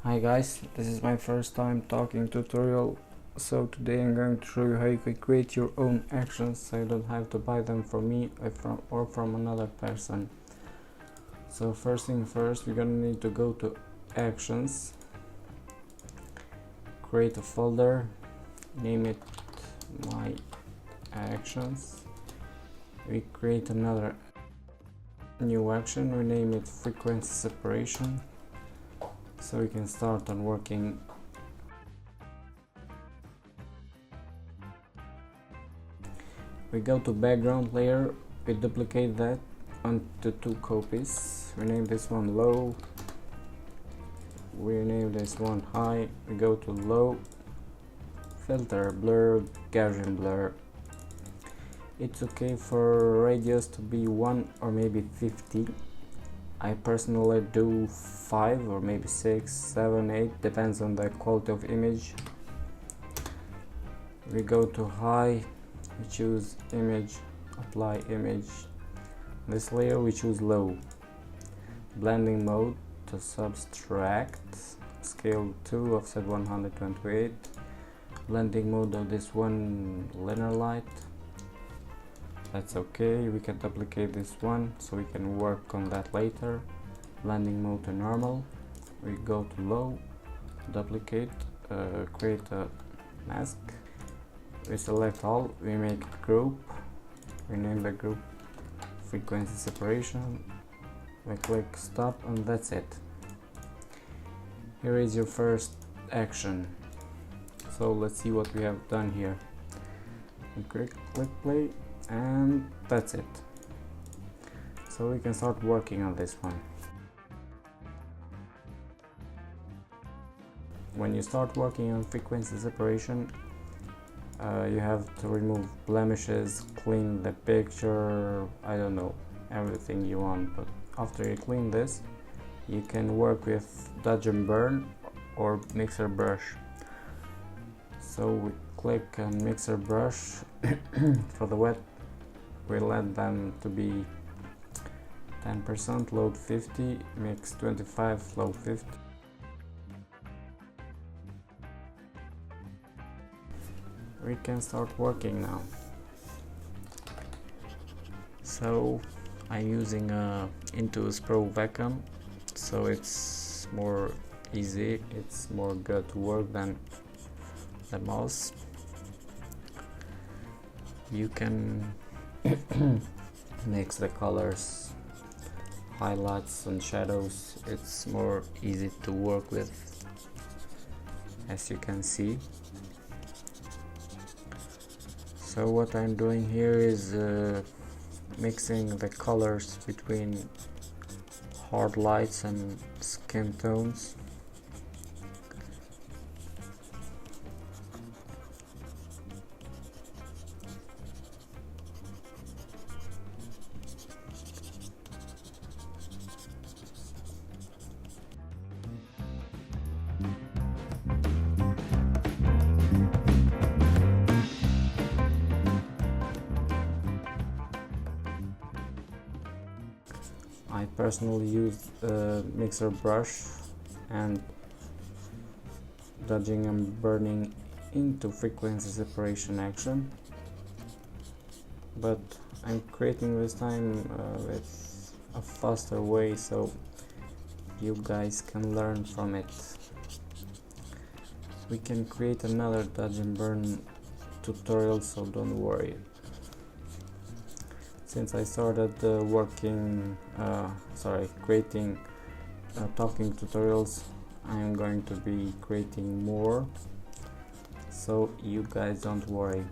Hi guys, this is my first time talking tutorial, so today I'm going to show you how you can create your own actions so you don't have to buy them from me or from another person. So first thing first, we're gonna need to go to actions, create a folder, name it my actions. We create another new action, we name it frequency separation, so we can start on working. We go to background layer, we duplicate that onto two copies. We name this one low, we name this one high. We go to low, filter, blur, Gaussian blur. It's okay for radius to be 1 or maybe 50. I personally do 5 or maybe 6, 7, 8, depends on the quality of image. We go to high, we choose image, apply image. This layer we choose low. Blending mode to subtract, scale 2, offset 128. Blending mode of this one linear light. That's okay, we can duplicate this one so we can work on that later. Blending mode to normal. We go to low, duplicate, create a mask. We select all, we make it group, we name the group frequency separation, we click stop, and that's it. Here is your first action. So let's see what we have done here. We click play, and that's it. So we can start working on this one. When you start working on frequency separation, you have to remove blemishes, clean the picture, I don't know, everything you want. But after you clean this, you can work with dodge and burn or mixer brush. So we click on mixer brush. For the wet, we let them to be 10%, load 50, mix 25, flow 50. We can start working now. So I'm using a Intuos Pro vacuum, so it's more easy, it's more good to work than the mouse. You can mix the colors, highlights and shadows. It's more easy to work with, as you can see. So what I'm doing here is mixing the colors between hard lights and skin tones. I personally use a mixer brush and dodging and burning into frequency separation action, but I'm creating this time with a faster way so you guys can learn from it. We can create another dodge and burn tutorial, so don't worry. Since I started creating talking tutorials, I'm going to be creating more, so you guys don't worry.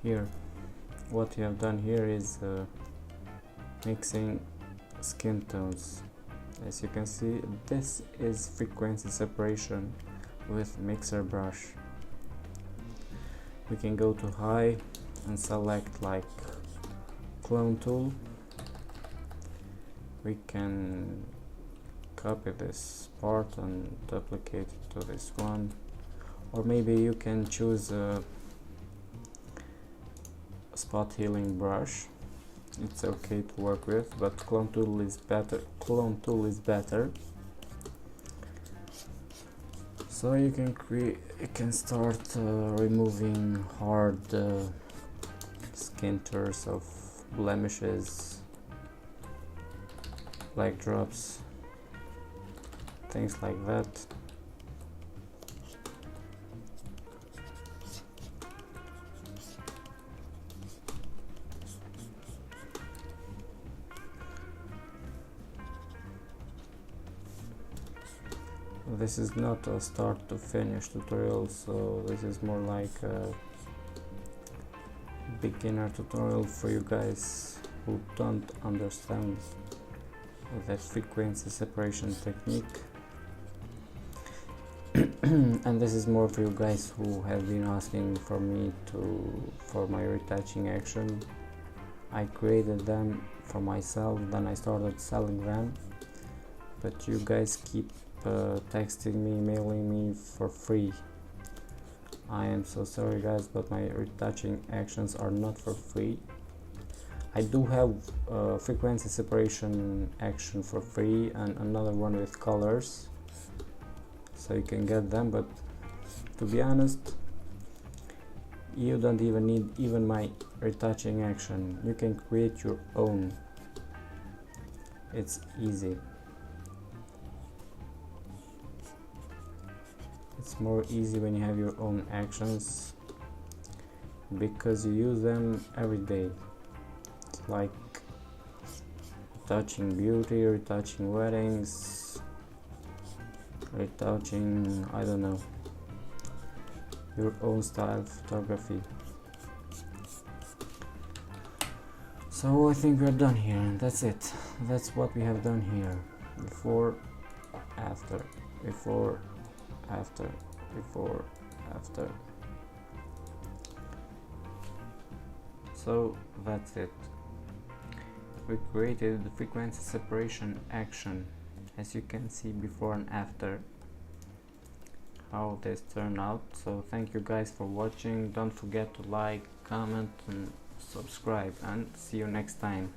Here, what you have done here is mixing skin tones. As you can see, this is frequency separation with mixer brush. We can go to high and select like clone tool. We can copy this part and duplicate it to this one, or maybe you can choose a spot healing brush. It's okay to work with, but clone tool is better. So you can start removing hard skin tears of blemishes, black drops, things like that. This is not a start to finish tutorial, so this is more like a beginner tutorial for you guys who don't understand the frequency separation technique. And this is more for you guys who have been asking for me for my retouching action. I created them for myself, then I started selling them, but you guys keep texting me, mailing me for free. I am so sorry guys, but my retouching actions are not for free. I do have frequency separation action for free and another one with colors, so you can get them, but to be honest, you don't even need even my retouching action. You can create your own. It's easy. It's more easy when you have your own actions because you use them every day. It's like retouching beauty, retouching weddings, retouching, I don't know, your own style photography. So I think we're done here, and that's it. That's what we have done here. Before, after, before, after, before, after. So that's it. We created the frequency separation action, as you can see before and after how this turned out. So thank you guys for watching. Don't forget to like, comment and subscribe, and see you next time.